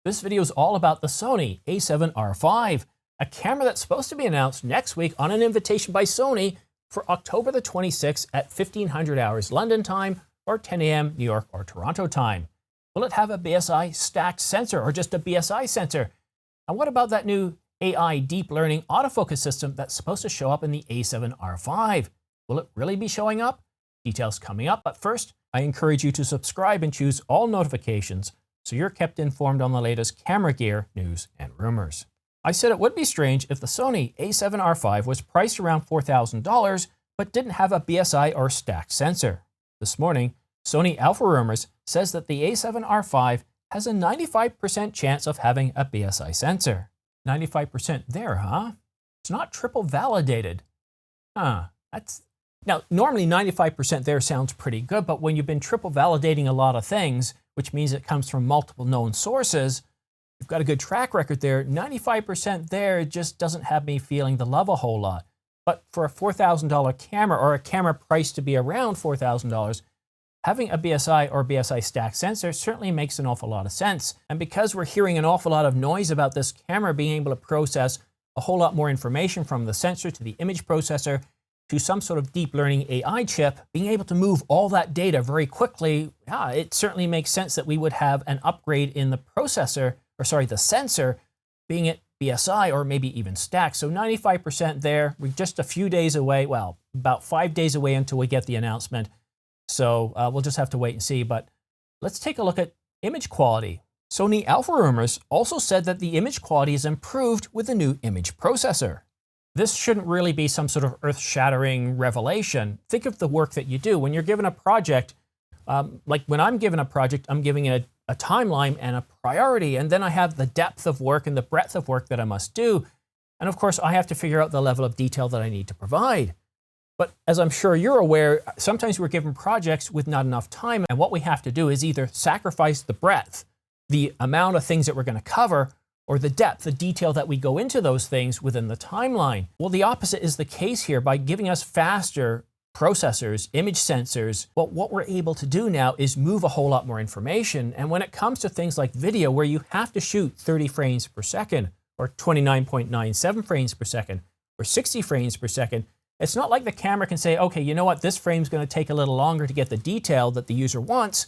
This video is all about the Sony a7R, a camera that's supposed to be announced next week on an invitation by Sony for October the 26th at 1500 hours London time or 10 a.m. New York or Toronto time. Will it have a BSI stacked sensor or just a BSI sensor? And what about that new AI deep learning autofocus system that's supposed to show up in the a7R? Will it really be showing up? Details coming up, but first, I encourage you to subscribe and choose all notifications so you're kept informed on the latest camera gear, news, and rumors. I said it would be strange if the Sony a7R was priced around $4,000 but didn't have a BSI or stacked sensor. This morning, Sony Alpha Rumors says that the a7R has a 95% chance of having a BSI sensor. 95% there, huh? It's not triple validated. Now, normally 95% there sounds pretty good, but when you've been triple validating a lot of things, which means it comes from multiple known sources, you've got a good track record there. 95% there just doesn't have me feeling the love a whole lot. But for a $4,000 camera or a camera priced to be around $4,000, having a BSI or BSI stacked sensor certainly makes an awful lot of sense. And because we're hearing an awful lot of noise about this camera being able to process a whole lot more information from the sensor to the image processor to some sort of deep learning AI chip, being able to move all that data very quickly, it certainly makes sense that we would have an upgrade in the processor, the sensor, being it BSI or maybe even stacked. So 95% there. We're just a few days away, well, about 5 days away until we get the announcement. So we'll just have to wait and see. But let's take a look at image quality. Sony Alpha Rumors also said that the image quality is improved with the new image processor. This shouldn't really be some sort of earth-shattering revelation. Think of the work that you do. When you're given a project, like when I'm given a project, I'm giving it a timeline and a priority, and then I have the depth of work and the breadth of work that I must do. And of course, I have to figure out the level of detail that I need to provide. But as I'm sure you're aware, sometimes we're given projects with not enough time, and what we have to do is either sacrifice the breadth, the amount of things that we're going to cover, or the depth, the detail that we go into those things within the timeline. Well, the opposite is the case here. By giving us faster processors, image sensors, what we're able to do now is move a whole lot more information. And when it comes to things like video, where you have to shoot 30 frames per second, or 29.97 frames per second, or 60 frames per second, it's not like the camera can say, okay, you know what, this frame's gonna take a little longer to get the detail that the user wants.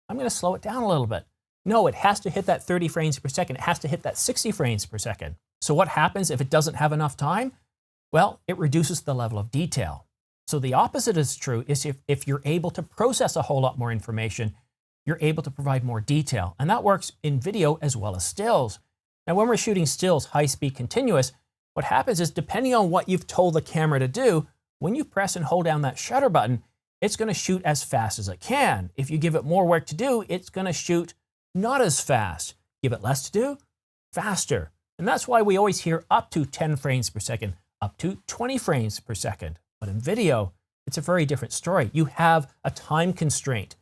I'm gonna slow it down a little bit. No, it has to hit that 30 frames per second. It has to hit that 60 frames per second. So what happens if it doesn't have enough time? Well, it reduces the level of detail. So the opposite is true, is if you're able to process a whole lot more information, you're able to provide more detail. And that works in video as well as stills. Now, when we're shooting stills, high-speed continuous, what happens is, depending on what you've told the camera to do, when you press and hold down that shutter button, it's gonna shoot as fast as it can. If you give it more work to do, it's gonna shoot not as fast. Give it less to do, faster. And that's why we always hear up to 10 frames per second, up to 20 frames per second. But in video, it's a very different story. You have a time constraint.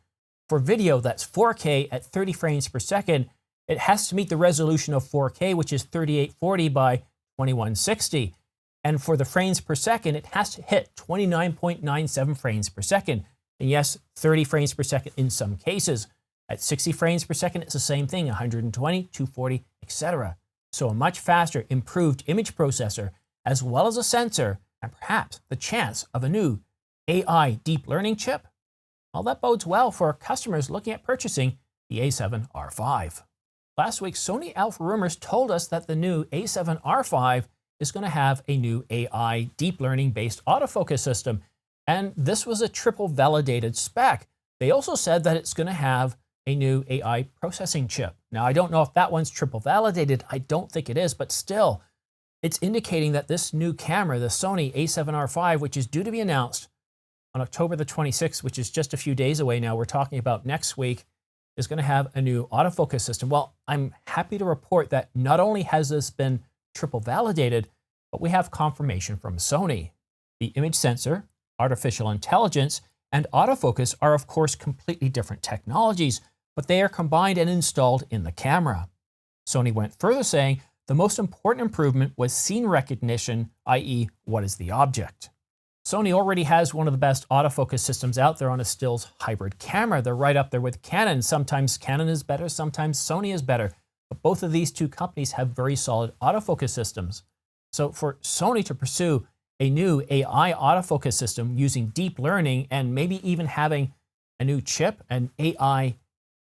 For video that's 4K at 30 frames per second, it has to meet the resolution of 4K, which is 3840 by 2160. And for the frames per second, it has to hit 29.97 frames per second. And yes, 30 frames per second in some cases. At 60 frames per second, it's the same thing, 120, 240, etc. So a much faster, improved image processor, as well as a sensor, and perhaps the chance of a new AI deep learning chip. Well, that bodes well for customers looking at purchasing the a7R. Last week, Sony Alpha Rumors told us that the new a7R is going to have a new AI deep learning based autofocus system. And this was a triple validated spec. They also said that it's going to have a new AI processing chip. Now, I don't know if that one's triple validated. I don't think it is, but still, it's indicating that this new camera, the Sony a7R, which is due to be announced on October the 26th, which is just a few days away now, we're talking about next week, is going to have a new autofocus system. Well, I'm happy to report that not only has this been triple validated, but we have confirmation from Sony. The image sensor, artificial intelligence, and autofocus are, of course, completely different technologies, but they are combined and installed in the camera. Sony went further, saying the most important improvement was scene recognition, i.e., what is the object. Sony already has one of the best autofocus systems out there on a stills hybrid camera. They're right up there with Canon. Sometimes Canon is better, sometimes Sony is better. But both of these two companies have very solid autofocus systems. So for Sony to pursue a new AI autofocus system using deep learning and maybe even having a new chip, an AI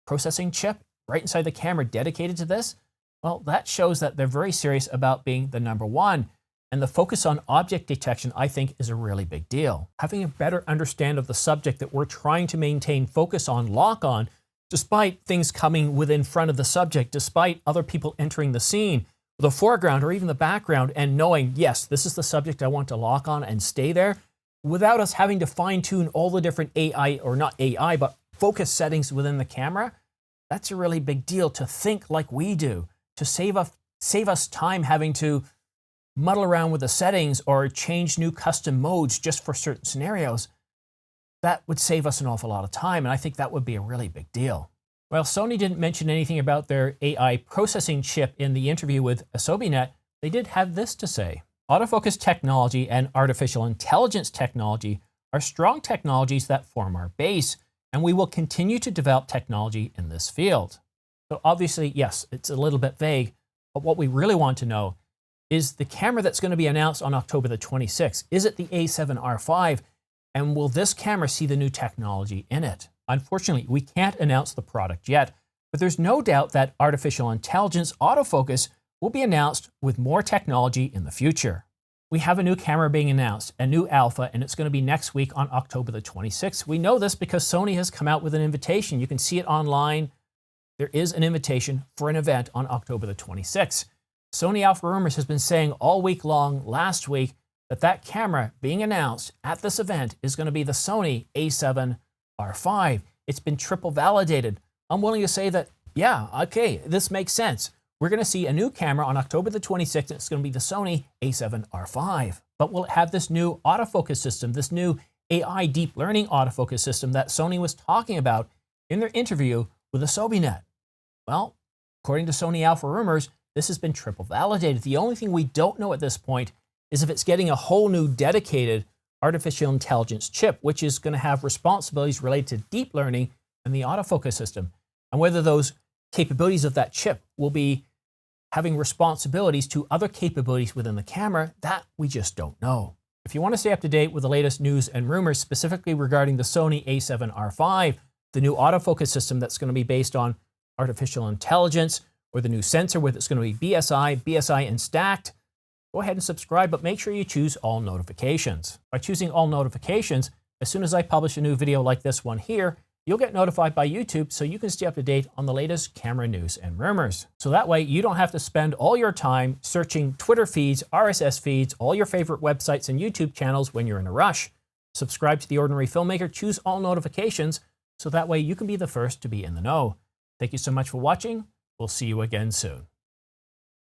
processing chip right inside the camera dedicated to this, well, that shows that they're very serious about being the number one. And the focus on object detection, I think, is a really big deal. Having a better understanding of the subject that we're trying to maintain focus on, lock on, despite things coming within front of the subject, despite other people entering the scene, the foreground or even the background, and knowing, yes, this is the subject I want to lock on and stay there, without us having to fine tune all the different AI, or not AI, but focus settings within the camera. That's a really big deal to think like we do, to save us time having to muddle around with the settings or change new custom modes just for certain scenarios. That would save us an awful lot of time, and I think that would be a really big deal. Well, Sony didn't mention anything about their AI processing chip in the interview with Uppbeat. They did have this to say. Autofocus technology and artificial intelligence technology are strong technologies that form our base, and we will continue to develop technology in this field. So obviously, yes, it's a little bit vague, but what we really want to know is the camera that's going to be announced on October the 26th. Is it the A7R5? And will this camera see the new technology in it? Unfortunately, we can't announce the product yet, but there's no doubt that artificial intelligence autofocus will be announced with more technology in the future. We have a new camera being announced, a new alpha, and it's going to be next week on October the 26th. We know this because Sony has come out with an invitation. You can see it online. There is an invitation for an event on October the 26th. Sony Alpha Rumors has been saying all week long last week that camera being announced at this event is going to be the Sony a7R5. It's been triple validated. I'm willing to say that, yeah, okay, this makes sense. We're going to see a new camera on October the 26th. It's going to be the Sony a7R5. But will it have this new autofocus system, this new AI deep learning autofocus system that Sony was talking about in their interview with Uppbeat? Well, according to Sony Alpha Rumors, this has been triple validated. The only thing we don't know at this point is if it's getting a whole new dedicated artificial intelligence chip, which is going to have responsibilities related to deep learning and the autofocus system, and whether those capabilities of that chip will be having responsibilities to other capabilities within the camera, that we just don't know. If you want to stay up to date with the latest news and rumors, specifically regarding the Sony a7R5, the new autofocus system that's going to be based on artificial intelligence, or the new sensor with it's going to be BSI and stacked, go ahead and subscribe, but make sure you choose all notifications. By choosing all notifications, as soon as I publish a new video like this one here, you'll get notified by YouTube so you can stay up to date on the latest camera news and rumors. So that way you don't have to spend all your time searching Twitter feeds, RSS feeds, all your favorite websites and YouTube channels when you're in a rush. Subscribe to The Ordinary Filmmaker, choose all notifications, so that way you can be the first to be in the know. Thank you so much for watching. We'll see you again soon.